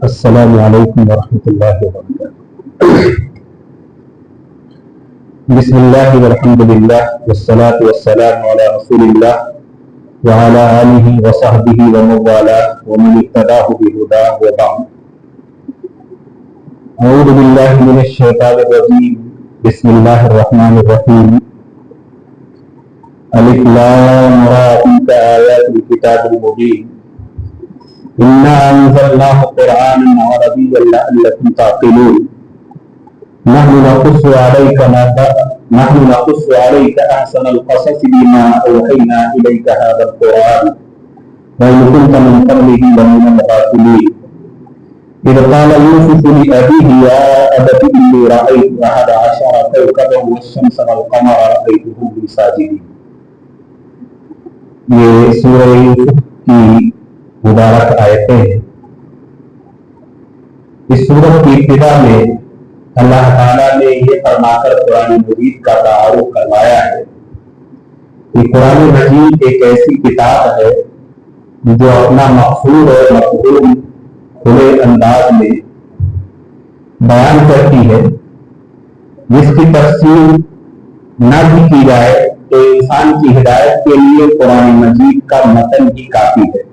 السلام علیکم ورحمۃ اللہ وبرکاتہ۔ بسم اللہ والحمد للہ والصلاة والسلام علی رسول اللہ وعلی آلہ وصحبہ ومن والاه ومن اهتدى بہداه وبعد۔ اعوذ باللہ من الشیطان الرجیم، بسم اللہ الرحمن الرحیم۔ الف لام را تلک آیات الکتاب المبین، إنا أنزلناه قرآنا عربيا لعلكم تعقلون۔ نحن نقص عليك أحسن القصص بما أوحينا إليك هذا القرآن وإن كنت من قبله لمن الغافلين۔ إذ قال يوسف لأبيه يا أبت إني رأيت 11 كوكبا والشمس والقمر رأيتهم لي ساجدين۔ یہ سورہ یوسف کی مبارک آیتیں ہیں۔ اس سورت کی ابتدا میں اللہ تعالیٰ نے یہ فرما کر قرآن مجید کا تعارف کروایا ہے کہ قرآن مجید ایک ایسی کتاب ہے جو اپنا مقصود اور مفہوم کھلے انداز میں بیان کرتی ہے، جس کی تفسیر نہ بھی کی جائے تو انسان کی ہدایت کے لیے قرآن مجید کا متن ہی کافی ہے۔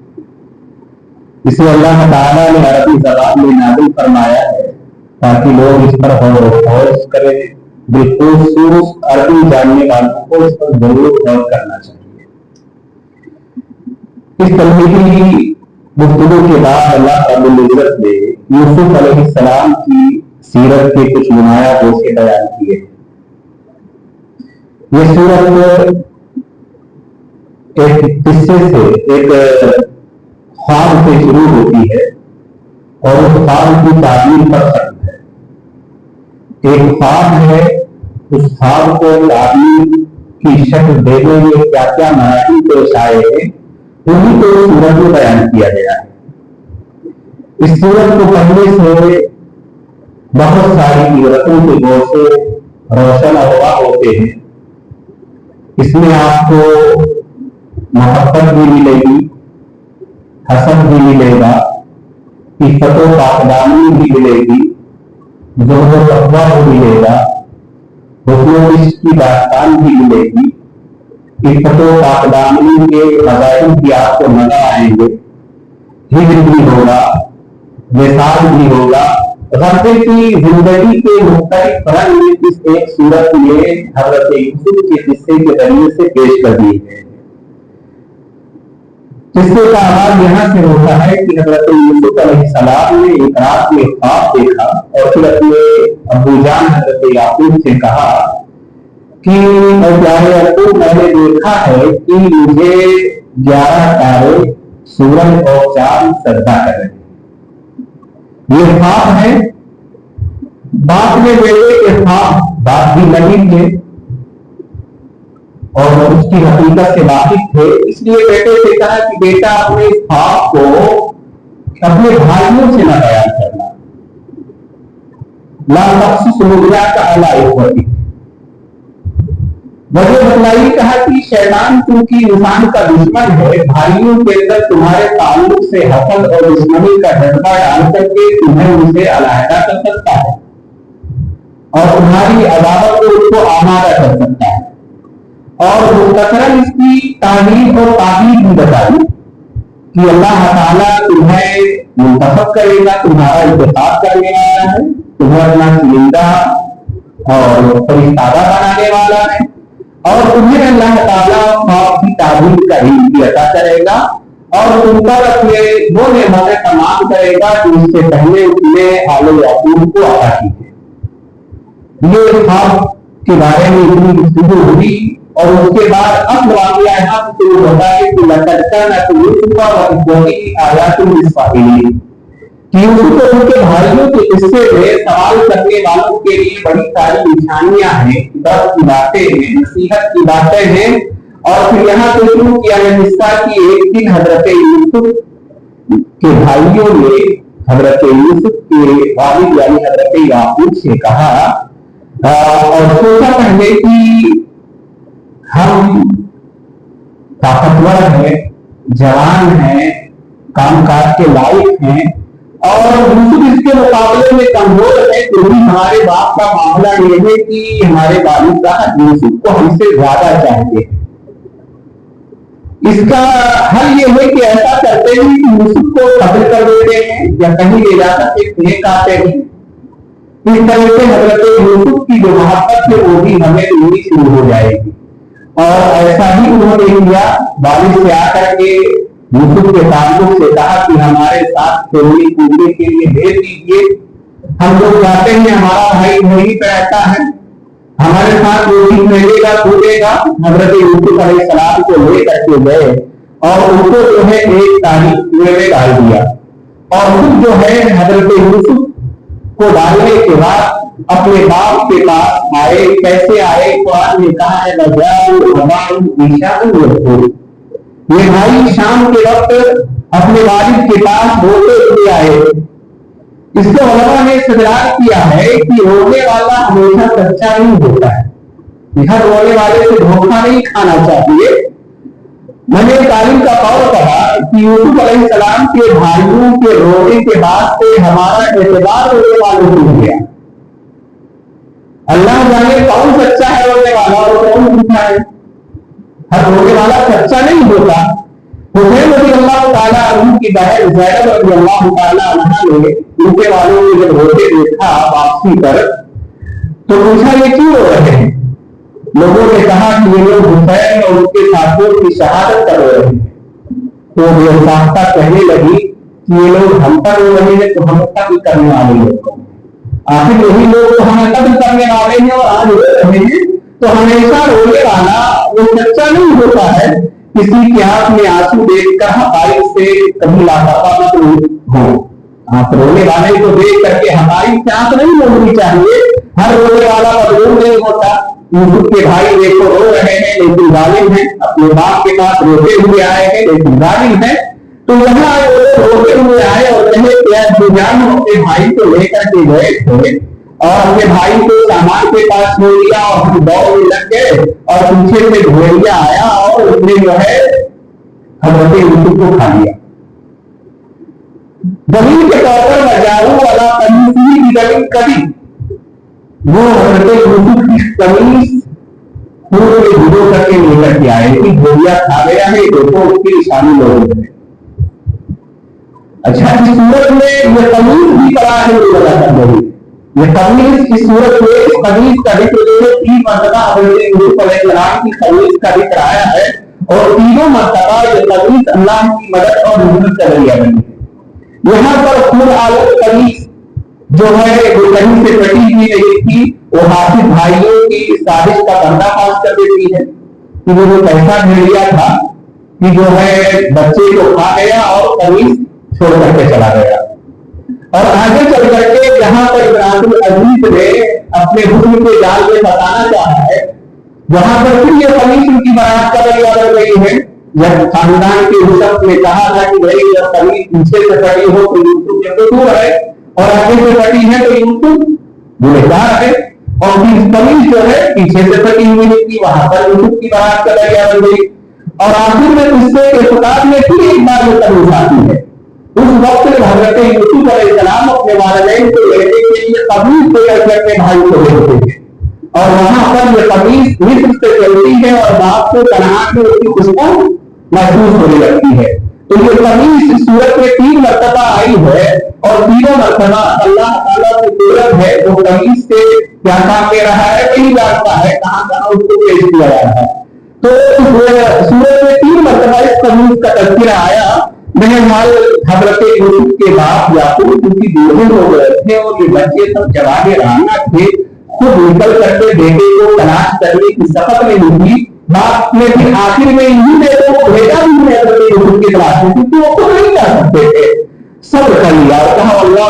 اسے اللہ تعالیٰ نے عربی زبان میں نازل فرمایا ہے تاکہ لوگ اس پر غور و خوض کریں۔ بالخصوص عربی جاننے والوں کو اس پر ضرور غور کرنا چاہیے۔ اس تمہیدی گفتگو کے بعد اللہ رب العزت نے یوسف علیہ السلام کی سیرت کے کچھ نمایاں گوشے بیان کیے۔ یہ سورت ایک قصے سے، ایک خواب سے شروع ہوتی ہے اور اس خواب کی تعبیر پر خرچ ہے۔ ایک خواب ہے، اس خواب کو تعبیر کی شکل دینے میں کیا کیا مراحل پیش آئے ہیں انہیں کو سورت میں بیان کیا گیا ہے۔ اس سورت کو پڑھنے سے بہت ساری عبرتوں کے گوشے روشن ہوا ہوتے ہیں۔ اس میں آپ کو محبت بھی ملے گی، حسد بھی ملے گا، عفت و پاکدامنی بھی ملے گی، ذوق و تقویٰ بھی ملے گا، حسن و عشق کی داستان بھی ملے گی۔ عفت و پاکدامنی کے فضائل بھی آپ کو نظر آئیں گے، ہجر بھی ہوگا، وصال بھی ہوگا۔ غربے کی زندگی کے مختلف رنگ اس ایک صورت میں حضرت یوسف کے قصے کے ذریعے سے پیش کر دیے گئے۔ قصے کا آغاز یہاں سے ہوتا ہے کہ حضرت یوسف علیہ السلام نے ایک رات میں خواب دیکھا اور پھر اپنے ابو جان حضرت یعقوب سے کہا کہ اے پیارے ابو، میں نے دیکھا ہے کہ مجھے 11 تارے، سورج اور چاند سجدہ کر رہے ہیں۔ یہ خواب ہے۔ باپ نے بیٹے کے خواب، باپ بھی نبی تھے اور اس کی حقیقت سے واقف تھے، اس لیے بیٹے سے کہا کہ بیٹا اپنے خواب کو اپنے بھائیوں سے نہ بیان کرنا، لا تقصص رؤیاک علی اخوتک۔ وجہ بتلائی، کہا کہ شیطان چونکہ انسان کا دشمن ہے، بھائیوں کے اندر تمہارے تعلق سے حسد اور دشمنی کا جذبہ ڈال کر کے تمہیں ان سے علیحدہ کر سکتا ہے اور تمہاری عداوت کو اس کو آمادہ کر سکتا ہے۔ اور مختصراً اس کی تعلیم اور تعبیر بھی بتائی کہ اللہ تعالیٰ تمہیں منتخب کرے گا، تمہارا انتخاب کرنے والا ہے، تمہیں اپنا چنندہ اور فرشتہ بنانے والا ہے اور تمہیں اللہ تعالیٰ خواب کی تعبیر کا علم بھی عطا کرے گا اور تم پر اپنے وہ نعمتیں تمام کرے گا جو اس سے پہلے اس نے آل یعقوب کو عطا کی ہے۔ یہ خواب کے بارے میں اتنی گفتگو ہوئی اور اس کے بعد اصل واقعہ یہاں شروع ہوتا ہے کہ لقد كان يوسف وإخوته آیات للسائلین، کہ یوسف اور ان کے بھائیوں کے قصے میں سوال کرنے والوں کے لیے بڑی ساری نشانیاں ہیں، درس کی باتیں ہیں، نصیحت کی باتیں ہیں۔ اور پھر یہاں سے شروع کیا ہے قصہ کہ ایک دن حضرت یوسف کے بھائیوں نے حضرت یوسف کے والد یعنی حضرت یعقوب سے کہا اور سوچا پہلے کہ ہم طاقتور ہیں، جوان ہیں، کام کاج کے لائق ہیں اور यूसुफ इसके मुकाबले में कमजोर है, तो भी हमारे बाप का मामला ये है कि हमारे वालिद साहब यूसुफ को हमसे ज्यादा चाहिए। इसका हल ये है कि ऐसा करते हैं कि यूसुफ को कब्र कर देते हैं या कहीं ले जाकर के फेंक आते हैं। इस तरह से हजरत यूसुफ की जो मोहब्बत है वो भी हमें मिलनी शुरू हो जाएगी। और ऐसा ही उन्होंने किया, वालिद से आकर के यूसुफ के ताल्लुक से कहा कि हमारे साथ खेलने कूदने के लिए भेज दीजिए, हम लोग चाहते हैं हमारा भाई वहीं पे रहता है, हमारे साथ रोटी खेलेगा कूदेगा। हजरत यूसुफ अलैहिस्सलाम को लेकर के गए और उनको जो है एक तारीख कुएं में डाल दिया और खुद जो है हजरत यूसुफ को डालने के बाद अपने बाप के पास आए। कैसे आए? कुरान ने कहा है ये भाई शाम के वक्त अपने वालिद के पास रोते हुए आए। इसको उलमा ने इस्तदलाल किया है कि रोने वाला हमेशा सच्चा नहीं होता है, हर रोने वाले से धोखा नहीं खाना चाहिए। मैंने तालीम का कौल कहा कि यूसुफ अलैहिस्सलाम के भाइयों के रोने के बाद से हमारा एतबार रोने वालों को हो गया। अल्लाह जाने कौन सच्चा है रोने वाला और कौन झूठा है। हर रोने वाला सच्चा नहीं होता। हुसैन रज़ियल्लाहु ताला अन्हु की बहन ज़ैनब रज़ियल्लाहु ताला अन्हा ने उनके वालों को जब रोते देखा वापसी पर, तो पूछा ये क्यों रो रहे हैं? लोगों ने कहा कि ये लोग हुसैन और उनके साथियों की शहादत कर रहे हैं। तो बेसाख्ता कहने लगी कि ये लोग हम पर रो रहे हैं तो हम कत्ल करने वाले लोग, आखिर यही लोग तो हमें कत्ल करने वाले हैं और आज रो रहे हैं। तो हमेशा रोने वाला वो सच्चा नहीं होता है। किसी के हाथ में आंसू देखकर हमारी से कभी लापता मत हो। आप रोने वाले को देख करके हमारी चांस नहीं होनी चाहिए। हर रोने वाला मजलूम नहीं होता। यूसुफ के भाई देखो रो रहे हैं लेकिन जालिम हैं, अपने बाप के पास रोते हुए आए हैं लेकिन जालिम है। तो यहाँ रोते हुए आए और कहे हम अपने भाई को लेकर के गए थे और अपने भाई को सामान के पास छोड़ दिया और हम दौड़ में लग गए और पीछे से भेड़िया आया और उसने जो है हजरत यूसुफ को खा लिया। जमीन के तौर पर मजारू वाला कमीज की जमीन कभी वो हजरत यूसुफ की कमीज पूरे भिगो करके लेकर के आए कि भेड़िया खा गया है, देखो उसकी निशानी लोग है। अच्छा, इस सूरत में ये कमीज भी पड़ा है ये कमीज की सूरत में कमीज का जिक्र जो है 3 मरतबा हजरत यूसुफ अलैहिस्सलाम की कमीज का जिक्र आया है और तीनों मरतबा ये कमीज अल्लाह की मदद और नुसरत का जरिया बनी है। यहाँ पर खुद आलम कमीज जो है वो कहीं से कटी हुई नहीं थी, वो हाफिज भाइयों की साजिश का पर्दाफाश कर देती है कि वो जो पैसा भेड़िया था कि जो है बच्चे को खा गया और कमीज छोड़ करके चला गया। और आगे चल करके जहां पर इब्राहिम अजीज ने अपने हुस्न के जाल में फंसाना चाहा है, वहां पर फिर ये कमीज उनकी बारात का जरिया बन गई है। जब खानदान के हुस्न ने कहा था कि भाई जब कमीज पीछे से कटी हो तो यूसुफ जब दूर है और आगे से कटी है तो यूसुफ गुनहगार है, और कमीज जो है पीछे से कटी हुई थी, वहां पर यूसुफ की बारात का जरिया बन गई। और आखिर में किस्से के खुदाब में फिर एक बार ये कमीज आती है। उस वक्त हजरत यूसुफ अलैहिस्सलाम अपने वालिदैन को लेने के लिए कमीज लेकर के अपने भाई को भेजते हैं और वहां पर ये कमीज मिस्र से चलती है और बाप को कनान में उसकी खुशबू महसूस होने लगती है। तो ये कमीज इस सूरत में 3 मरतबा आई है और तीनों मरतबा अल्लाह ताला की सूरत है जो कमीज से क्या काम ले रहा है नहीं जानता है, कहां कहां उसको पेश किया जा रहा है। तो सूरत में 3 मरतबा इस कमीज का तज़किरा आया। बहरहाल हजरत यूसुफ के बाप याकूब क्योंकि बूढ़े हो गए थे और ये बच्चे सब जवाने राना थे, खुद निकल करके बेटे को तलाश करने की शपथ में हुई। बाप ने फिर आखिर में इन्हीं बेटों को भेजा भी नहीं हजरत यूसुफ की तलाश में, क्योंकि वो खुद नहीं जा सकते थे। सब कर लिया और कहा अल्लाह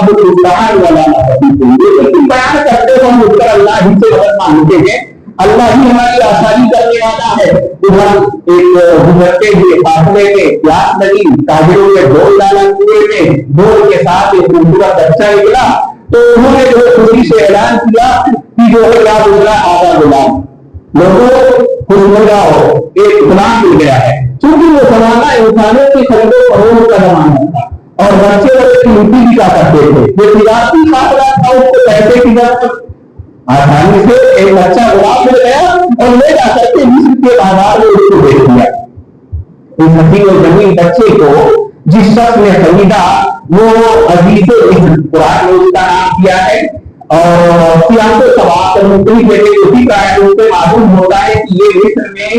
लेकिन बयान करते हो हम उत्तर अल्लाह ही से मदद मांगते हैं, अल्लाह ही हमारी आसानी करने वाला है। तो हम एक गुजरते हुए फासले में प्यास लगी, ताजिरों ने ढोल डाला कुएं में, ढोल के साथ एक खूबसूरत बच्चा निकला। तो उन्होंने जो खुशी से ऐलान किया कि जो है क्या गुजरा आधा गुलाम, लोगों खुश हो जाओ, एक गुलाम मिल गया है। क्योंकि वो जमाना इंसानों की खरीदो फरोख्त का जमाना था और बच्चे की नीति भी क्या करते थे, जो तिजारती खातरा था उसको पैसे की जरूरत, आसानी से एक बच्चा गुलाब मिल गया और ले जाकर के मिस्र के बाजार में उसको बेच दिया। इस हसीन और जमीन बच्चे को जिस शख्स ने खरीदा वो अजीज मिस्र, कुरान ने उसका नाम दिया है। और सियासत सवाल मुख्तलिफ जगह उसी का है, उससे मालूम होता है कि ये मिस्र में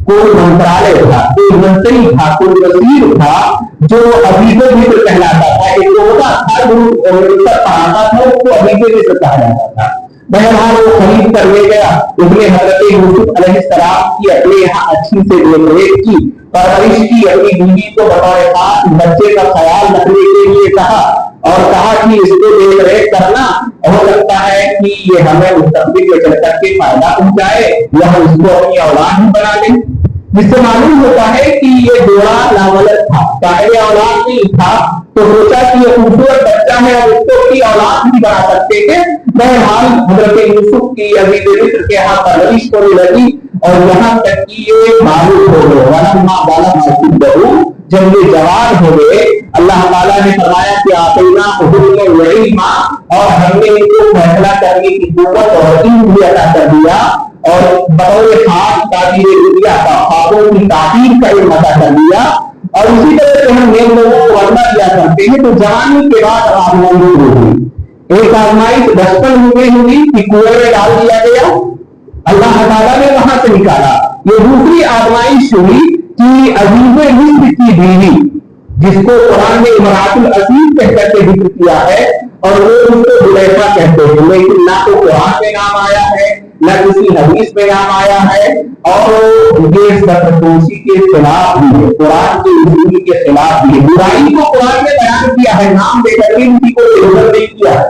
कोई मंत्रालय था, कोई मंत्री था, कोई वजीर था जो अजीज मिस्र कहलाता था। एक रोजा था जो पढ़ाता था, उसको अजीज मिस्र कहा जाता था। बहरहाल वो खरीद कर ले गया, उसने हजरत यूसुफ अलैहिस्सलाम की अपने यहाँ अच्छी से देखरेख की, परवरिश की, अपनी बीवी को बतौर खास बच्चे का ख्याल रखने के लिए कहा और कहा कि इसको देखरेख करना, हो सकता है कि ये हमें मुस्तकबिल में चल करके फायदा पहुंचाए या हम इसको अपनी औलाद ही बना लें। जिससे मालूम होता है कि ये जोड़ा नावलद था, साहिब औलाद नहीं था, तो सोचा कि ये खूबसूरत बच्चा है और उसको अपनी औलाद भी बना सकते थे। बहरहाल हजरत यूसुफ की अजीज मिस्र के यहाँ परवरिश होने लगी और यहाँ तक कि ये बालग हो गए, जब ये जवान हो गए अल्लाह ताला ने फरमाया कि आतीना हुक्म इल्मा, और हमने इनको फैसला करने की कुव्वत और इल्म भी अता कर दिया और बतौर खास ताबीर दुनिया का ख्वाबों की ताबीर का इल्म अता कर दिया। और इसी तरह से हम नेक लोगों को वरना दिया करते हैं। तो जवानी के बाद आजमाइश हुई, एक आजमाइश बचपन में हुई कि कुएं में डाल दिया गया, अल्लाह ताला ने वहां से निकाला। ये दूसरी आजमाइश हुई कि अजीब मिस्र की बीवी, जिसको कुरान में इमरातुल अजीज कहकर के जिक्र किया है और वो उसको जुलैखा कहते हैं, लेकिन ना तो कुरान में नाम आया है न किसी हदीस में नाम आया है और ये सतपोशी के खिलाफ भी है, कुरान के उसूल के खिलाफ भी है। बुराई को कुरान में बयान किया है, नाम देकर के किसी को इज्जत नहीं किया है,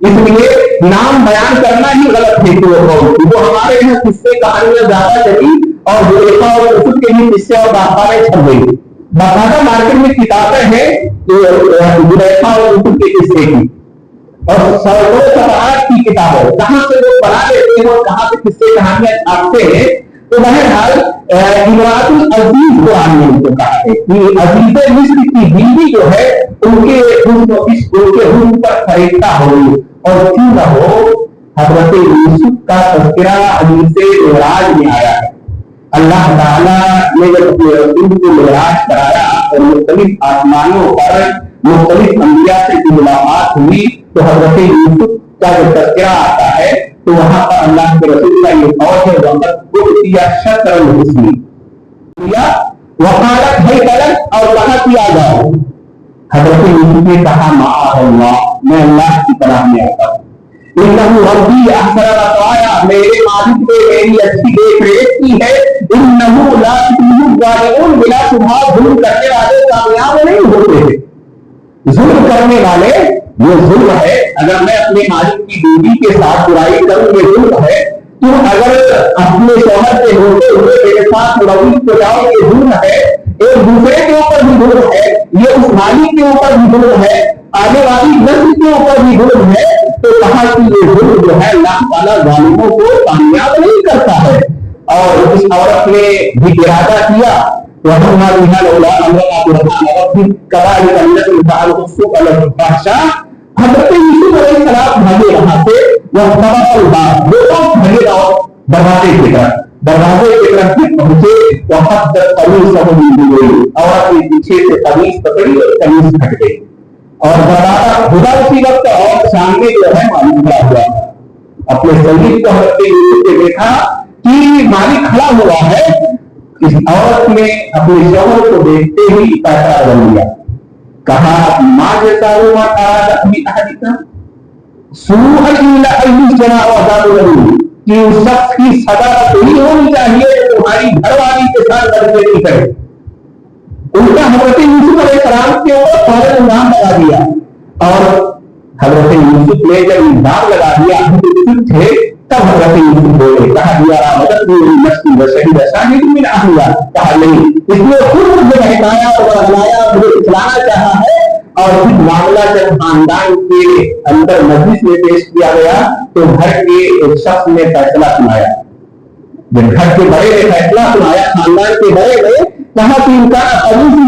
इसलिए नाम बयान करना ही गलत है। वो हमारे यहाँ किस्से कहानियां ज्यादा चली और जुलैखा और यूसुफ के लिए किस्से और दास्तानें छप गई। बाकायदा मार्केट में किताबें हैं जुलैखा और यूसुफ के किस्से की और सैकड़ों सफ़हात की किताबें, कहां से लोग बना लेते हैं और कहां से किस्से कहानियां छापते हैं। तो बहरहाल इमरातुल अजीज कुरान ने उनको कहा है कि अजीज मिस्र की बीवी जो है उनके हुस्न पर फरिश्ता हो और क्यों न हो हजरत यूसुफ का तज़किरा हदीस मेराज में आया है। अल्लाह ताला ने जब अपने रसूल को मेराज कराया और मुख्तलिफ आसमानों पर मुख्तलिफ अंबिया से की मुलाकात हुई तो हजरत यूसुफ का जो तज़किरा आता है तो वहां पर अल्लाह के रसूल का ये कौल है, वक़त कुतिया शतरल हुस्नी या वकालत है गलत और कहा किया जाओ। हजरत यूसुफ ने कहा माअल्लाह, मैं अल्लाह की पनाह में आता हूँ, इन्नहु रब्बी अहसन रवाया, मेरे मालिक ने मेरी अच्छी देख रेख की है। इन्नहु ला युफ्लिहु ज़ालिमून, बिला शुबहा जुल्म करने वाले कामयाब नहीं होते। जुल्म करने वाले ये जुल्म है, अगर मैं अपने मालिक की बीवी के साथ बुराई करूं ये जुल्म है, तुम अगर अपने शौहर से होते हुए मेरे साथ मुलविस हो जाओ ये जुल्म है, एक दूसरे के ऊपर भी जुल्म है, ये उस मालिक के ऊपर भी जुल्म है, आने वाली नस्ल के ऊपर भी जुल्म है। तो कहा कि ये जुल्म जो है अल्लाह ताला जालिमों को कामयाब नहीं करता है। और इस औरत ने भी इरादा किया हजरत यूसुफ अलैहिस्सलाम भागे वहां से, वह भागे और दरवाजे की तरफ पहुंचे। औरत ने पीछे से कमीज पकड़ी और कमीज फट गई और दरवाजा खुदा उसी वक्त और सामने जो है मालिक खड़ा हुआ। अपने सलीब को हजरत यूसुफ ने देखा कि मालिक खड़ा हुआ है। इस औरत ने अपने शौहर को देखते ही पैसा बदल लिया, कहा मां जैसा कि उस शख्स की सजा यही होनी चाहिए जो तुम्हारी घरवाली के साथ बदतमीजी करे। उल्टा हजरत यूसुफ अलैहिस्सलाम के ऊपर फौरन इल्जाम लगा दिया और हजरत यूसुफ ने जब इल्जाम लगा दिया चुप थे तब हजरत यूसुफ बोले, कहा कहा नहीं, इसने खुद मुझे बहकाया और बहलाया, मुझे इस्लाना चाहा है। और फिर मामला जब खानदान के अंदर मजलिस में पेश किया गया तो घर के एक शख्स ने फैसला सुनाया। जब घर के बड़े ने फैसला सुनाया, खानदान के बड़े ने कहा कि इनका कमीज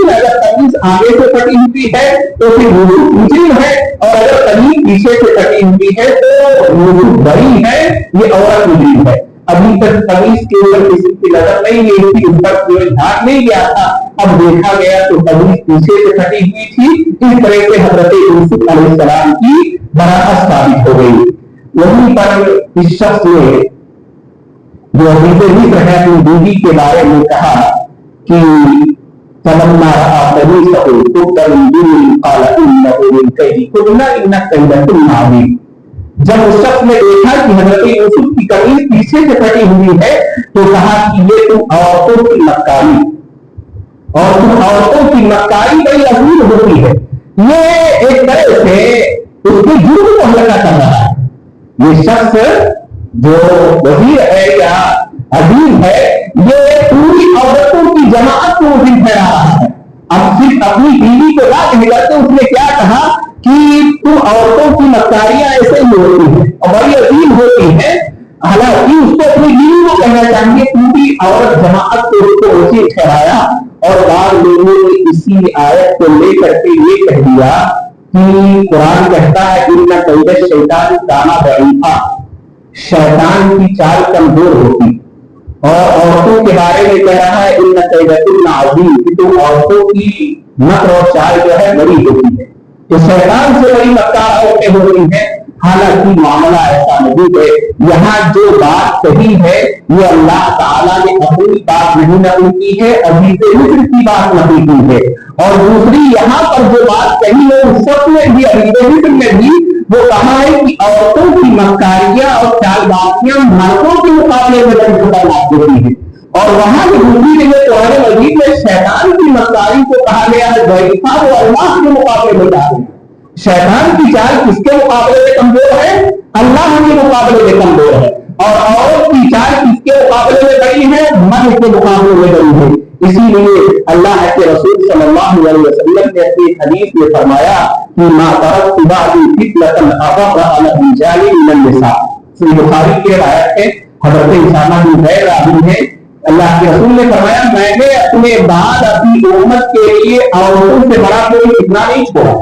अगर कमीज आगे से कटी हुई है तो फिर यूसुफ मुजरिम है, और अगर कमीज पीछे से कटी हुई है तो यूसुफ बरी है, ये औरत मुजरिम है। अभी तक कमीज के ऊपर किसी की नजर नहीं गई थी, उस पर कोई ध्यान नहीं गया था। अब देखा गया तो कमीज पीछे से कटी हुई थी। इस तरह से हजरत यूसुफ अलैहिस्सलाम की बराअत साबित हो गई। वहीं पर इस शख्स ने जो हदीस मिस्र है अपनी बीवी के बारे में कहा कि फलम्मा रअा कमीसहु कुद्दा मिन दुबुरिन क़ाल इन्नहु मिन कैदिकुन्ना इन्न कैदकुन्ना अज़ीम। जब उस शख्स ने देखा कि हजरत यूसुफ की कमीज पीछे से कटी हुई है तो कहा कि ये तुम औरतों की मक्कारी, और तुम औरतों की मक्कारी बड़ी अजीब होती है। ये एक तरह से उसके जुर्म को हल्का कर रहा है। ये शख्स जो वजीर है या अजीम है, ये पूरी औरतों की जमात को मुजरिम ठहरा रहा है। अब सिर्फ अपनी बीवी को बात नहीं करते, उसने क्या कहा कि तुम औरतों की मक्कारियां ऐसे ही होती हैं और बड़ी अजीम होती हैं। हालांकि उसको अपनी बीवी को कहना चाहिए, पूरी औरत जमात को उसको मुजरिम ठहराया। और बाद लोगों ने इसी आयत को लेकर के ये कह दिया कि कुरान कहता है इन्ना कैद शैतान काना दईफा, शैतान की चाल कमजोर होती, और औरतों के बारे में कह रहा है इन्ना कैदकुन्ना अज़ीम, कि तुम औरतों की मक्र और चाल जो है बड़ी होती है। तो शैतान से बड़ी मक्कार औरतें हो रही हैं। हालांकि मामला ऐसा नहीं है। यहाँ जो बात सही है ये अल्लाह ताला ने अपनी बात नहीं नकल की है, अभी से मिस्र की बात नकल की है। और दूसरी यहाँ पर जो बात कही है उस सब में भी, अभी मिस्र में भी वो कहा है कि औरतों की मक्कारियां और चालबाजियां मर्दों के मुकाबले में बड़ी खतरनाक होती है। और वहां की दूसरी जगह कुरान मजीद में शैतान की मक्कारी को कहा गया है ज़ईफ़ा, वो अल्लाह के मुकाबले में जाते हैं। शैतान की चाल किसके मुकाबले में कमजोर है? अल्लाह के मुकाबले में कमजोर है। और औरत की चाल किसके मुकाबले में बड़ी है? मर्द के मुकाबले में बड़ी है। इसीलिए अल्लाह के रसूल सल्लल्लाहु अलैहि वसल्लम ने अपनी हदीस में फरमाया कि मा तरक्तु बअदी फितनतन अज़र्रा अला रिजालि मिनन निसा। सही बुखारी की रिवायत है, हज़रत उसामा बिन ज़ैद रावी है, अल्लाह के रसूल ने फरमाया मैंने अपने बाद अपनी उम्मत के लिए औरतों से बड़ा कोई फितना नहीं छोड़ा।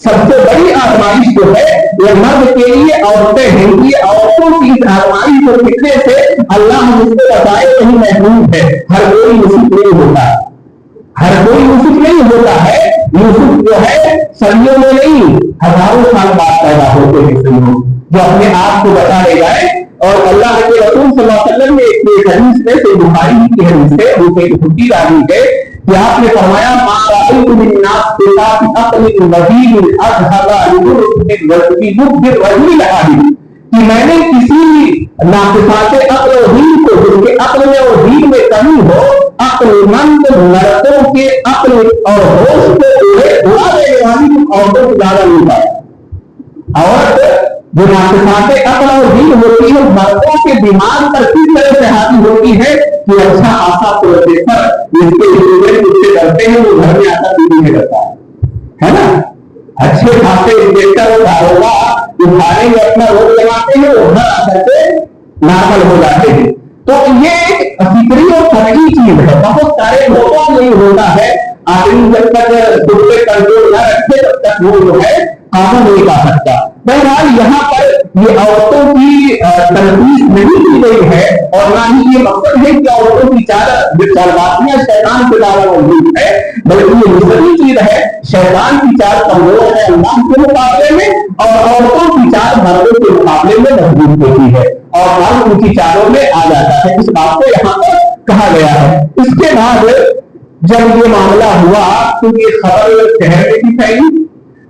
सबसे बड़ी आजमाइश जो है ये मर्द के लिए औरतें हैं। ये औरतों की आजमाइश और फितने से अल्लाह मुझसे बताए कहीं महफूज है। हर कोई यूसुफ नहीं होता, हर कोई यूसुफ नहीं होता है। यूसुफ जो है सदियों में नहीं, हजारों साल बाद पैदा होते हैं सदियों, जो अपने आप को बचा ले जाए। और अल्लाह के रसूल सल्लल्लाहु अलैहि वसल्लम ने एक हदीस में से बुखारी की हदीस है, वो एक खुदी रावी है कि आपने फरमाया मा राअयतु मिन नास बिलाति अक़लिन वदीन अज़हबा लिमुद्दिर रजूल आदिम, कि मैंने किसी नाक़िसाते अक़ल और दीन को, जिसके अक़ल में और दीन में कमी हो, अक़लमंद मर्दों के अक़ल और होश को उड़ा देने वाली औरतों को ज्यादा नहीं पाया। औरत जो नाक़िसाते अक़ल और दीन होती है, मर्दों के दिमाग पर किस तरह से हावी होती है कि अच्छा आशा प्रोफेसर जिसके स्टूडेंट उससे डरते हैं वो घर में आकर भी नहीं डरता है ना। अच्छे खासे इंस्पेक्टर और दारोगा उठाने में अपना रोक लगाते हैं, वो घर आकर के नॉर्मल हो जाते हैं। तो ये एक फिक्री और फर्जी चीज है, बहुत सारे लोगों में होता है। आदमी जब तक खुद पे कंट्रोल न रखे तब तक वो जो है काबू नहीं पा सकता। बहरहाल यहाँ पर ये औरतों की तनकीस नहीं की गई है और ना ही ये मकसद है कि औरतों की चालबाजियां शैतान के द्वारा मौजूद है, बल्कि ये दूसरी चीज है शैतान की चाल कमजोर है अल्लाह के मुकाबले में, और औरतों की चाल मर्दों के मुकाबले में मजबूत होती है और मर्द उनकी चालों में आ जाता है। इस बात को यहाँ पर कहा गया है। इसके बाद जब ये मामला हुआ तो ये खबर शहर में भी फैली,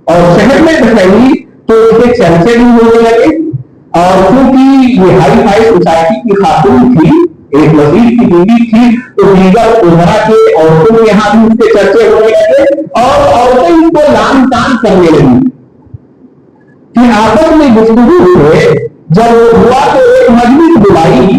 और शहर में फैली तो इसके चर्चे भी होने लगे। और क्योंकि ये हाई फाई सोसाइटी की खातून थी, एक वजीर की बीवी थी, तो दीगर उमरा के औरतों के यहाँ भी उसके चर्चे होने लगे और औरतें इनको लान तान करने लगी। फिर आपस में गुफ्तगू हुए, जब वो हुआ तो एक मजलिस बुलाई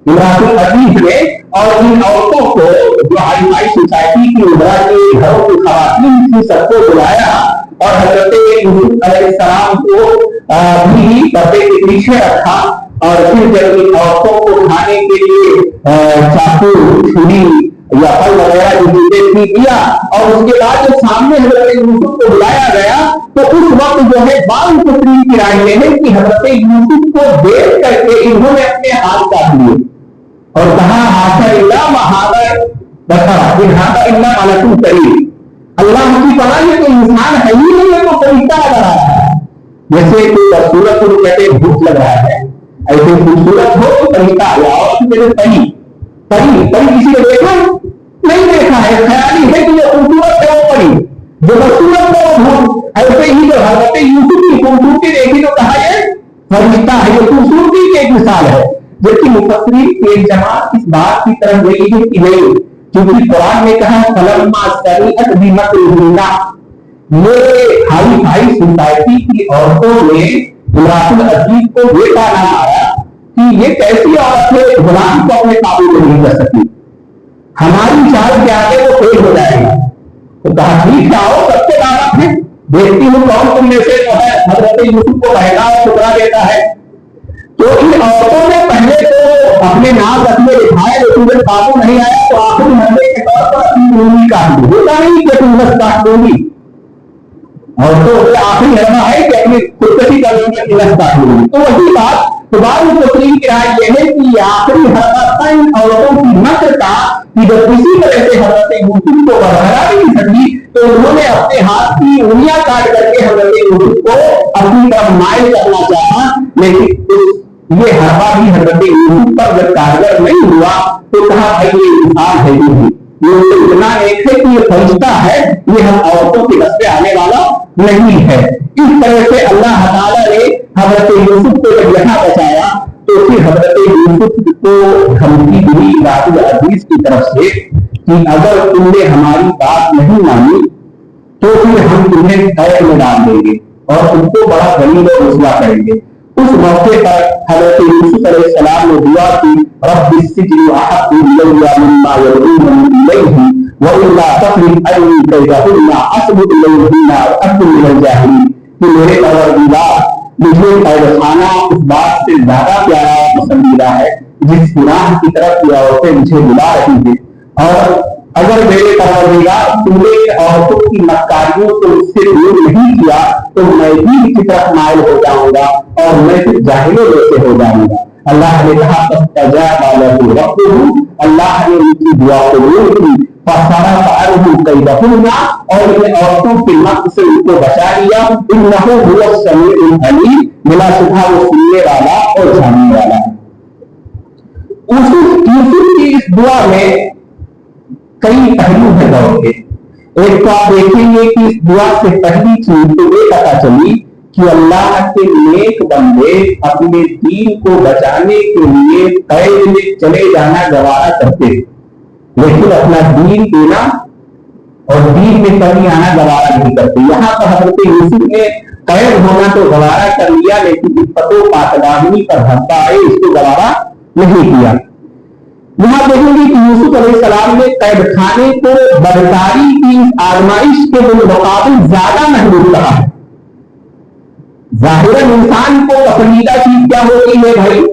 इमरातुल अजीज ने, और इन औरतों को जो हाई फाई सोसाइटी की उमरा के घरों की खवातीन थी सबको बुलाया और हजरत यूसुफ अलैहिस्सलाम को भी पर्दे के पीछे रखा। और फिर जब इन औरतों को खाने के लिए चाकू छुरी या फल वगैरह जो चीजें थी दिया, और उसके बाद जब सामने हजरत यूसुफ को बुलाया गया तो उस वक्त जो है बाल पुत्री की राय है कि हजरत यूसुफ को देख करके इन्होंने अपने हाथ काट लिए और कहा हाथा इल्ला महादा बता इन्हादा इल्ला मालकुम करीम, अल्लाह की पनाह ये तो इंसान है ही नहीं, है तो फरिश्ता लग रहा है। जैसे कोई खूबसूरत को कहते भूत लग रहा है, ऐसे खूबसूरत हो तो फरिश्ता और परी परी परी किसी ने देखा नहीं देखा है, ख्याली है कि जो खूबसूरत है वो परी, जो बदसूरत है वो भूत। ऐसे ही जो हजरत यूसुफ की खूबसूरती देखी तो कहा ये फरिश्ता है, ये खूबसूरती की एक मिसाल है। जबकि मुफस्सिरीन की एक जमात इस बात की तरफ गई है कि नहीं, क्योंकि कुरान ने कहा फलम्मा समिअत बिमक्रिहिन्ना, मेरे हाई फाई सोसाइटी की औरतों ने इमरातुल अजीज को ये कहना आया कि ये कैसी औरत है गुलाम को अपने काबू में नहीं कर सकी, हमारी चाल के आगे वो फेल हो जाएगा। तो कहा ठीक है आओ सबसे ज्यादा फिर देखती हूँ कौन तुम में से जो है हजरत यूसुफ को पहला और टुकड़ा देता है। तो इन औरतों ने पहले तो अपने नाम रखने दिखाए, लेकिन जब काबू नहीं आया तो आखिरी मरने के तौर पर अपनी उंगली काट दी, होता नहीं कि तुम बस काट दूंगी, और तो आखिरी लड़ना है कि अपनी खुदकशी कर लूंगी नस काट लूंगी। तो वही बात दोबारा मुफस्सिरीन की राय यह है कि आखिरी हरकत इन औरतों की मक्र का कि जब किसी तरह से हजरत यूसुफ को बरकरार नहीं सकी तो उन्होंने अपने हाथ की उंगलियां काट करके हजरत यूसुफ को अपनी तरफ माइल करना चाहा, लेकिन ये हरबा भी हजरत यूसुफ पर जब कारगर नहीं हुआ तो कहा भाई ये इंसान है ही, ये तो इतना एक है कि ये फरिश्ता है, ये हम औरतों के बस पे आने वाला नहीं है। इस तरह से अल्लाह ताला ने हजरत यूसुफ को जब यहाँ बचाया तो फिर हजरत यूसुफ को धमकी दी इमरातुल अजीज की तरफ से कि अगर तुमने हमारी बात नहीं मानी तो फिर हम तुम्हें कैद में डाल देंगे और तुमको बड़ा गरीब और रुसवा करेंगे। उस मौके पर हजरत यूसुफ अलैहिस्सलाम ने दुआ की रब्बिस्सिज्नु अहब्बु इलैया मिम्मा यदऊननी इलैहि व इल्ला तस्रिफ अन्नी कैदहुन्ना अस्बु इलैहिन्ना व अकुन मिनल जाहिलीन, कि मेरे परवरदिगार मुझे कैदखाना उस बात से ज्यादा प्यारा पसंदीदा है जिस गुनाह की तरफ ये औरतें मुझे बुला रही थी, और अगर मेरे परवरदिगार तुमने औरतों की मक्कारियों को उससे दूर नहीं किया तो मैं भी इसी तरफ माइल हो जाऊंगा और मैं फिर जाहिलों जैसे हो जाऊंगा। अल्लाह ने कहा अल्लाह ने उनकी दुआ कबूल की, और इन औरतों के मक्र से उनको बचा लिया। इन्नहु हुवस समीउल अलीम, मिला सुबह वो सुनने वाला और जानने वाला। यूसुफ की इस दुआ में कई पहलू है दौर के। एक तो आप देखेंगे कि इस दुआ से पहली चीज तो ये पता चली कि अल्लाह के नेक बंदे अपने दीन को बचाने के लिए कैद में चले जाना गवारा करते, लेकिन अपना दीन देना और दीन में कमी आना गवारा नहीं करते। यहाँ पर हजरत यूसुफ ने कैद होना तो गवारा कर लिया, लेकिन इफ्फतो पाकदामनी पर धब्बा आए इसको गवारा नहीं किया। यहाँ देखेंगे कि यूसुफ अलैहिस्सलाम ने कैद खाने को बदकारी की आजमाइश के मुकाबले ज्यादा महबूब कहा है। जाहिरन इंसान को पसंदीदा चीज क्या होती है भाई?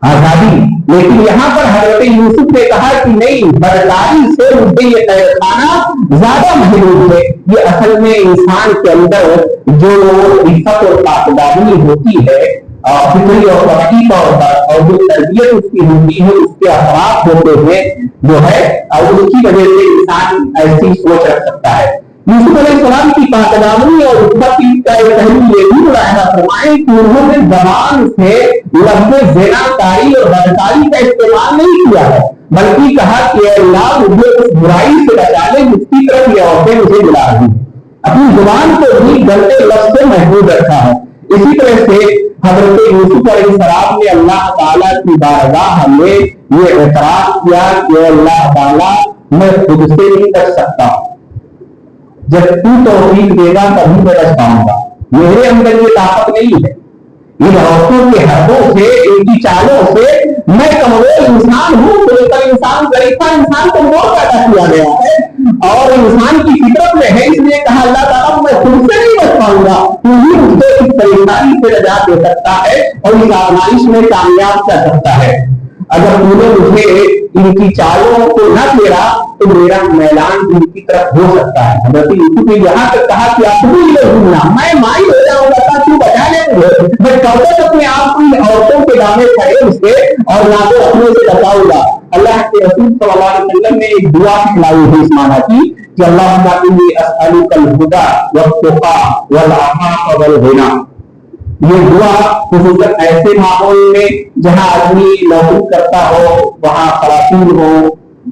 आजादी। लेकिन यहाँ पर हजरत यूसुफ ने कहा कि नहीं, बदकारी से मुझे ये कैद खाना ज्यादा महबूब है। ये असल में इंसान के अंदर जो इज्जत और पाकदारी होती है फिक्री और वक्ती तौर पर, और जो तरबियत उसकी होती है उसके असरात होते हैं जो है, और उसकी वजह से इंसान ऐसी सोच रख सकता है। यूसुफ अलैहिस्सलाम की पाकदारी और उत्पत्ति का एक पहलू ये भी मुलाहिजा फरमाएं कि उन्होंने जबान से लफ्ज़ ज़िनाकारी और बदकारी का इस्तेमाल नहीं किया है, बल्कि कहा कि अल्लाह मुझे उस बुराई से बचा ले जिसकी तरफ ये औरतें मुझे बुला रही हैं। अपनी जुबान को भी गलते लफ्ज़ से महफूज रखा है। इसी तरह से हजरत यूसुफ अलैहिस्सलाम ने अल्लाह ताला की बारगाह में ये एतराज किया कि अल्लाह ताला मैं खुद से नहीं कर सकता, जब तू तौफीक देगा तभी मैं बच पाऊंगा, मेरे अंदर ये ताकत नहीं है। इन औरतों के हदों से, इनकी चालों से मैं कमजोर इंसान हूं, तो इंसान गरीबा इंसान कमजोर पैदा किया गया है और इंसान की फितरत में है। इसलिए कहा अल्लाह ताला मैं खुद से नहीं बच पाऊंगा, तू ही मुझे इस परेशानी से निजात दे सकता है और इस आजमाइश में कामयाब कर सकता है। अगर तूने मुझे इनकी चालों को न फेरा तो मेरा मैलान इनकी तरफ हो सकता है। हजरत यूसुफ ने यहाँ तक कहा कि अपनी ले घूमना, मैं माई हो जाऊंगा, तू बचा ले मुझे, मैं कब तक अपने आप को इन औरतों के दामे खड़े उससे और ना तो अपने से बचाऊंगा। अल्लाह के रसूल सल्लल्लाहु अलैहि वसल्लम ने एक दुआ सिखलाई है इस माना की कि अल्लाहुम्मा इन्नी अस्अलुकल हुदा वत्तुका वल अफाफ वल गिना। ये दुआ खुसूसन ऐसे माहौल में जहां आदमी नौकरी करता हो, वहां खवातीन हो,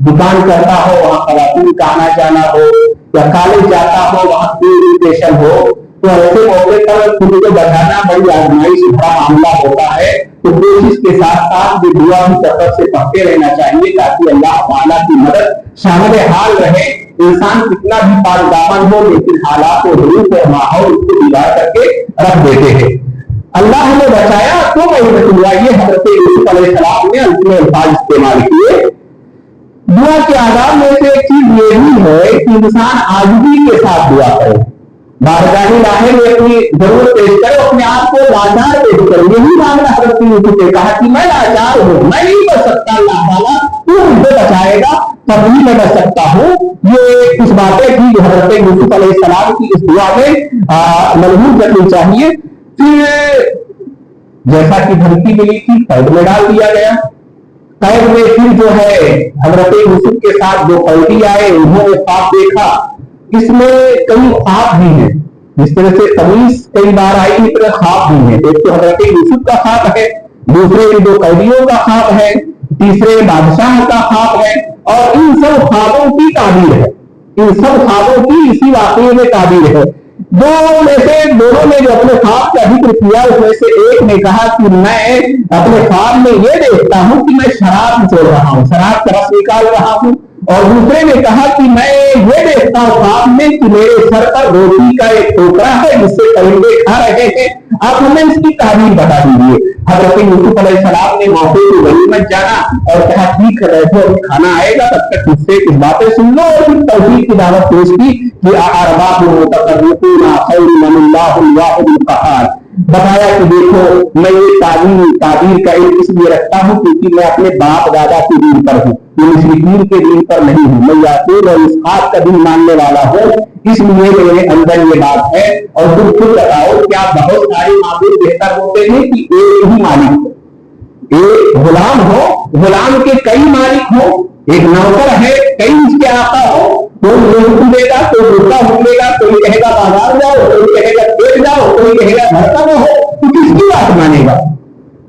दुकान करता हो वहां खवातीन का आना जाना हो, या कॉलेज जाता हो वहां एजुकेशन हो, तो ऐसे मौके पर खुद को बढ़ाना बड़ी आजमाइश भरा मामला होता है। तो कोशिश के साथ साथ ये दुआ भी सफर से पढ़ते रहना चाहिए ताकि अल्लाह ताला की मदद शामिल हाल रहे। इंसान कितना भी पारदामन हो लेकिन हालात और रूप और माहौल उसको बिगाड़ करके रख देते हैं। अल्लाह ने बचाया तो मैं दुआ, ये हजरत यूसुफ अलैहिस्सलाम ने अंतिम अल्फाज इस्तेमाल किए। दुआ के आदाब में से एक चीज ये भी है कि इंसान आजिज़ी के साथ दुआ करे, बारगाही लाहे में अपनी जरूरत पेश करे, अपने आप को लाचार पेश करे। यही मामला हजरत यूसुफ ने कहा कि मैं लाचार हूं, मैं नहीं बच सकता, अल्लाह ताला तू मुझे बचाएगा तभी मैं बच सकता हूं। ये कुछ बातें थी जो हजरत यूसुफ अलैहिस्सलाम की इस दुआ में मजबूर करनी चाहिए। फिर जैसा कि धमकी मिली थी कैद में डाल दिया गया। कैद में फिर जो है हजरत यूसुफ के साथ जो कैदी आए उन्होंने ख्वाब देखा। इसमें कई ख्वाब भी हैं, जिस तरह से तमीज कई बार आई इस तरह ख्वाब भी है। एक तो हजरत यूसुफ का ख्वाब है, दूसरे दो कैदियों का ख्वाब है, तीसरे बादशाह का ख्वाब है, और इन सब ख्वाबों की ताबीर है, इन सब ख्वाबों की इसी वाकये में ताबीर है। दो में से दोनों ने जो अपने ख्वाब का जिक्र किया उसमें से एक ने कहा कि मैं अपने ख्वाब में ये देखता हूं कि मैं शराब छोड़ रहा हूं, शराब का रस निकाल रहा हूं, और दूसरे ने कहा कि मैं ये देखता हूं ख्वाब में कि मेरे सर पर रोटी का एक टोकरा है जिससे परिंदे खा रहे हैं। आप हमें इसकी तारीफ बता दीजिए। हजरत यूसुफ अलैहिस्सलाम ने मौके की गनीमत जाना और कहा ठीक है बैठो अभी खाना आएगा, तब तक मुझसे कुछ बातें सुन लो, और फिर तौहीद की दावत पेश की कि अरबाब मुतफर्रिकून खैरुम मिनल्लाहिल वाहिदिल क़हार। बताया कि देखो मैं ये ताबीर का इल्म इसलिए रखता हूं क्योंकि मैं अपने बाप दादा के दीन पर हूं, मुशरिकीन के दीन पर नहीं हूं, मैं याकूब और इसहाक का दीन मानने वाला हूं, इसलिए मेरे अंदर ये बात है। और तुम खुद बताओ क्या बहुत सारे मामूल बेहतर होते हैं कि एक ही मालिक हो, एक गुलाम हो, गुलाम के कई मालिक हो, एक नौकर है कई उसके आका हो, कोई ये हुक्म देगा, कोई दूसरा हुक्म देगा, कोई कहेगा बाजार जाओ, कोई कहेगा खेत जाओ, कोई कहेगा घर का हो, तो किसकी बात मानेगा?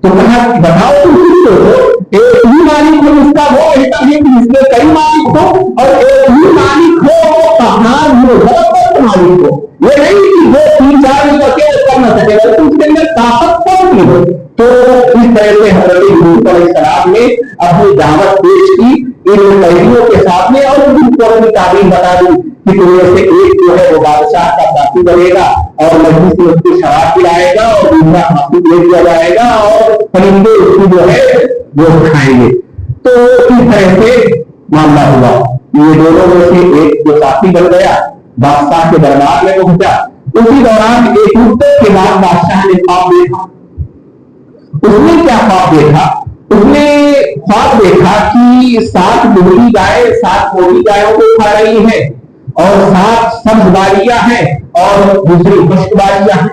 तो कहा बताओ तुम किसको हो? एक ही मालिक हो जिसका वो कहता है कि जिसके कई मालिक हो, और एक ही मालिक हो वो कहां हो जबरदस्त मालिक हो। ये नहीं कि वो तीन चार लोग अकेले कर न सके बल्कि उसके अंदर ताकत कौन की हो। तो इस तरह से हजरत यूसुफ अलैहिस्सलाम ने अपनी दावत पेश की इन कैदियों के साथ में, और उनको अपनी तारीफ बता दी कि तुम्हें से एक जो है वो बादशाह का साथी बनेगा और मजलिस में उसको शराब पिलाएगा और दूसरा फांसी दे दिया जाएगा और परिंदे उसकी जो है वो खाएंगे। तो इस तरह से मामला हुआ। ये दोनों में से एक जो साथी बन गया बादशाह के दरबार में पहुंचा। उसी दौरान एक मुद्दत के बाद बादशाह ने ख्वाब देखा। उसने क्या ख्वाब देखा? उसने ख्वाब देखा कि 7 दुबली गाय 7 मोटी गायों को खा रही है, और 7 सब्ज बारियां हैं और दूसरी खुश्क बारियां हैं।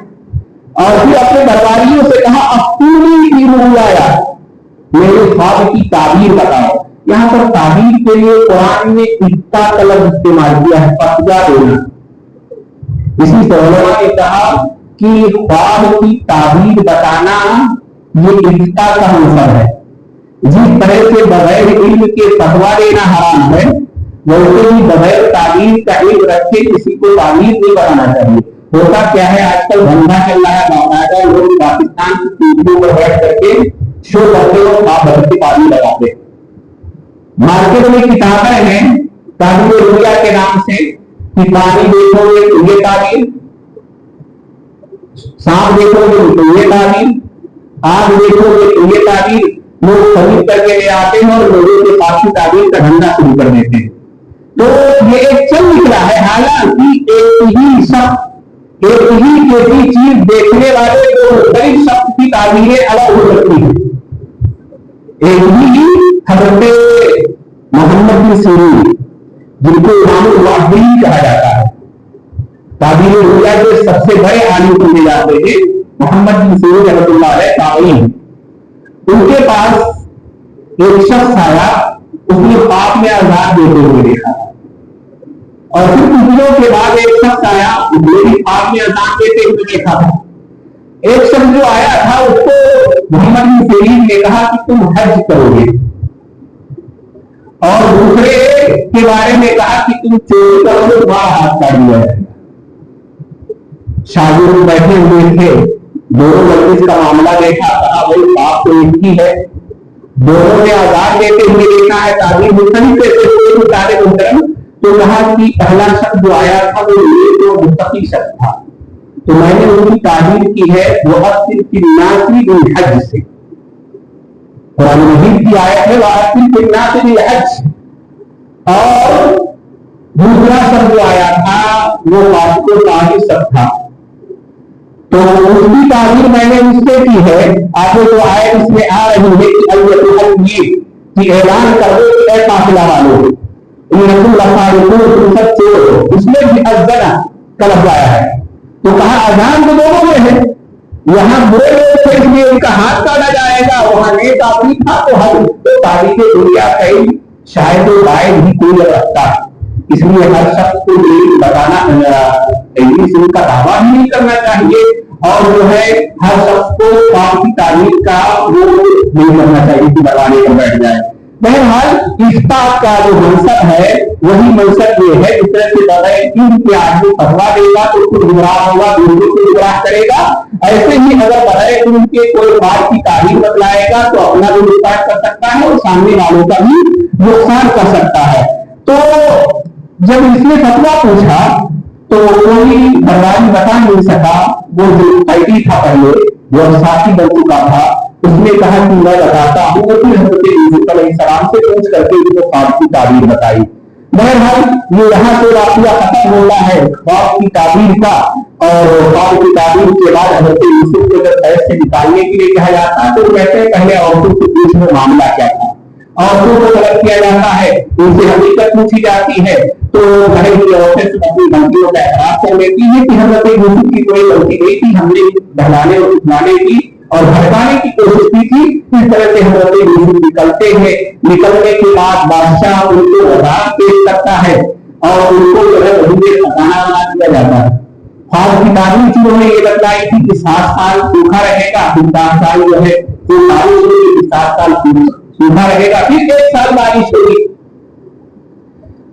और फिर अपने दरबारियों से कहा अब पूरी की रुलाया, मेरे ख्वाब की ताबीर बताओ। यहां पर ताबीर के लिए कुरान ने इफ्ता का लफ्ज इस्तेमाल किया है, फतवा देना। इसी से उलमा ने कहा कि ख्वाब की ताबीर बताना ये इफ्ता का अंसर है। जिस तरह से बगैर इल्म के फतवा देना हराम है, वैसे ही बगैर ताबीर का इल्म रखे किसी को ताबीर नहीं बनाना चाहिए। होता क्या है आजकल धंधा चल रहा है, बाकायदा लोग पाकिस्तान की टीवियों पर बैठ करके शो करते हो, आप बदल की ताबीर लगाते। मार्केट में किताबें हैं ताबीर रुया के नाम से कि पानी देखोगे तो ये ताबीर, सांप देखोगे तो ये ताबीर, आग देखोगे तो ये ताबीर। लोग खरीद करके ले आते हैं और लोगों के पास की ताबीर का धंधा शुरू कर देते हैं। तो ये एक चल निकला है। हालांकि एक ही शख्स एक ही जैसी चीज देखने वाले दो कई शख्स की ताबीरें अलग हो सकती है। एक ही हजरत मोहम्मद बिन सीरीन, जिनको इमामुल मुअव्विलीन कहा जाता है, ताबीन दुनिया के सबसे बड़े आलिम समझे जाते थे, मोहम्मद बिन सीरीन रहमतुल्लाह अलैह ताबीन। उनके पास एक शख्स आया, उसने पाप में आजाद देते हुए देखा, और फिर कुछ दिनों के बाद एक शख्स आया, उसने भी पाप में आजाद देते हुए देखा था। एक शख्स जो आया था, उसको मोहम्मद बिन सीरीन ने कहा कि तुम हज करोगे, और दूसरे के बारे में कहा कि तुम चोरी करोगे, तुम्हारा हाथ काट दिया जाएगा। शागिर्द बैठे हुए थे, दोनों लड़के का मामला देखा, कहा भाई बाप तो एक ही है, दोनों ने आजाद देते हुए देखा है, ताबीर मुख्तलिफ मुहतरम। तो कहा कि पहला शख्स जो आया था वो ये तो मुत्तकी शख्स था, तो मैंने उनकी ताबीर की है वो हज से, कुरान मजीद की आयत है हज। और दूसरा शब्द जो आया था वो ताबीर शब्द था, तो उसकी ताबीर मैंने उससे की है। आगे जो आयत इसमें आ रही है कि ऐलान कर दो कि ऐ काफिला वालों, तुम सब चोर हो, उसमें भी अज़्ज़ना का लफ्ज़ आया है। तो कहा अजान तो दोनों में है, यहाँ बुरे लोग थे इसलिए उनका हाथ काटा जाएगा, वहां नेक आदमी था तो हज। तो तारीख दुनिया कई शायद वायद ही कोई रखता है, इसलिए हर शख्स को ये बताना इनका दावा भी नहीं करना चाहिए, और जो है हर शख्स को पाप की तारीफ का वो नहीं करना चाहिए कि बताने पर बैठ जाए। बहरहाल इस बात का जो मनसब है वही मनसब ये है, जिस तरह से बगैर इन के आदमी फतवा देगा तो खुद गुमराह होगा, दूसरों को गुमराह करेगा। ऐसे ही अगर बगैर उनके कोई बात की तारीफ बतलाएगा तो अपना भी नुकसान कर सकता है और सामने वालों का भी नुकसान कर सकता है। तो जब इसने फतवा पूछा तो कोई दरबारी बता नहीं सका, वो जो कैदी था पहले, वो साथी बन चुका था, उसने कहा कि मैं बताता हूँ, वो फिर हज़रत यूसुफ अलैहिस्सलाम से पूछ करके उसको ख्वाब की ताबीर बताई। बहरहाल ये यहाँ से वाक़या खत्म हो रहा है ख्वाब की ताबीर का, और ख्वाब की ताबीर के बाद हज़रत यूसुफ को जब शहर से निकालने के लिए कहा जाता है तो कहते हैं पहले औरतों से पूछने मामला क्या था, औरतों को तलब किया जाता है, उनसे हकीकत पूछी जाती है, तो घर की औरतें अपनी गलतियों का एतराफ़ कर लेती है कि हज़रत यूसुफ की कोई गलती नहीं थी, हमने बहलाने और उठलाने की और भड़काने की कोशिश की थी। इस तरह से हज़रत यूसुफ निकलते हैं, निकलने के बाद बादशाह उनको वज़ारत पेश करता है और उनको जो है वज़ीर खजाना बना दिया जाता है। ख्वाब की ताबीर उन्होंने ये बतलाई थी कि 7 साल सूखा रहेगा, फिर 7 साल जो है तो बारिश होगी, 7 साल सूखा रहेगा, फिर 1 साल बारिश होगी।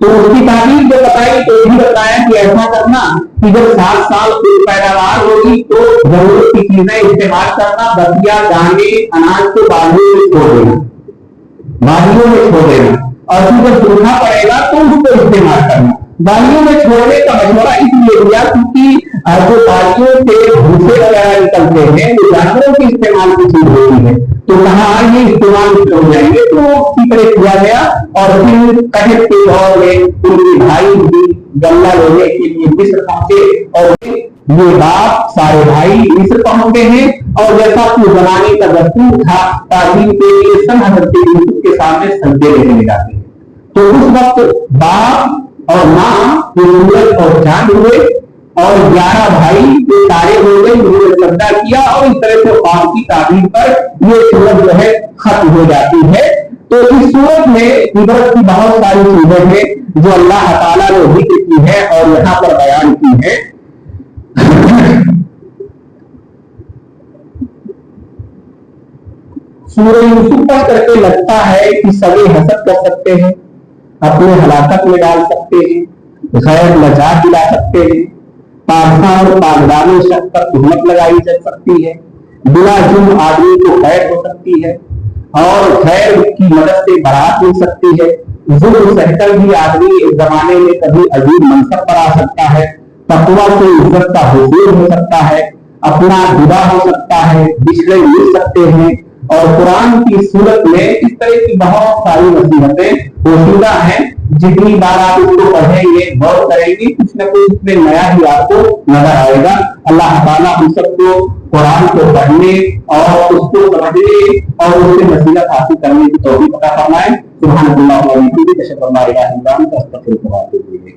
तो उसकी ताबीर जो बताई तो भी बताया कि ऐसा करना कि जब 7 साल खूब पैदावार होगी तो जरूरत की चीजें इस्तेमाल करना, बतिया दाने अनाज को बालियों में छोड़ देना, बालियों में छोड़ देना, और फिर जब सूखा पड़ेगा तो उसको इस्तेमाल करना। बालियों में छोड़ने का मशवरा इसलिए दिया क्योंकि जो बालियों से भूसे वगैरह निकलते हैं वो जानवरों के इस्तेमाल की चीज होती है, तो कहा ये इस्तेमाल हो जाएंगे, तो इसी तरह किया गया। और फिर कहिर के दौर में उनके भाई भी गल्ला लेने के लिए मिस्र पहुंचे, और ये बाप सारे भाई मिस्र पहुंचते हैं, और जैसा कि जमाने का दस्तूर था तालीम के लिए सब हज़रत यूसुफ के सामने सजदे लेने जाते हैं। तो उस वक्त बाप और माँ सूरज और चांद हुए, और 11 भाई जो तारे हो गए, उन्होंने सजदा किया, और इस तरह से ख्वाब की ताबीर पर ये सूरत जो है खत्म हो जाती है। तो इस सूरत में इबरत की बहुत सारी चीजें हैं जो अल्लाह ताला ने जिक्र की है और यहाँ पर बयान की है। सूरह यूसुफ पढ़ करके लगता है कि सभी हसद कर सकते हैं, अपने हलाकत में डाल सकते हैं, गैर नजात दिला सकते हैं, पाखा और पागदानी शख्स पर तुहमत लगाई जा सकती है, बिना जुर्म आदमी को खैर हो सकती है, और खैर की मदद से बारात मिल सकती है। जुर्म सहकर भी आदमी एक जमाने में कभी अजीब मनसब पर आ सकता है, तकवा से इज्जत का हुसूल हो सकता है, अपना जुदा हो सकता है, बिछड़े मिल सकते हैं। और कुरान की सूरत में इस तरह की बहुत सारी नसीहतें पोशीदा हैं, जितनी बार आप इसको पढ़ेंगे गौर करेंगे कुछ न कुछ इसमें नया ही आपको नजर आएगा। अल्लाह ताला हम सबको कुरान को पढ़ने और उसको समझने और उससे नसीहत हासिल करने की तौफीक अता फरमाए। सुभान अल्लाह व बिहम्दिही, अशहदु अन ला इलाहा इल्ला अंत, अस्तगफिरुका व अतूबु इलैक।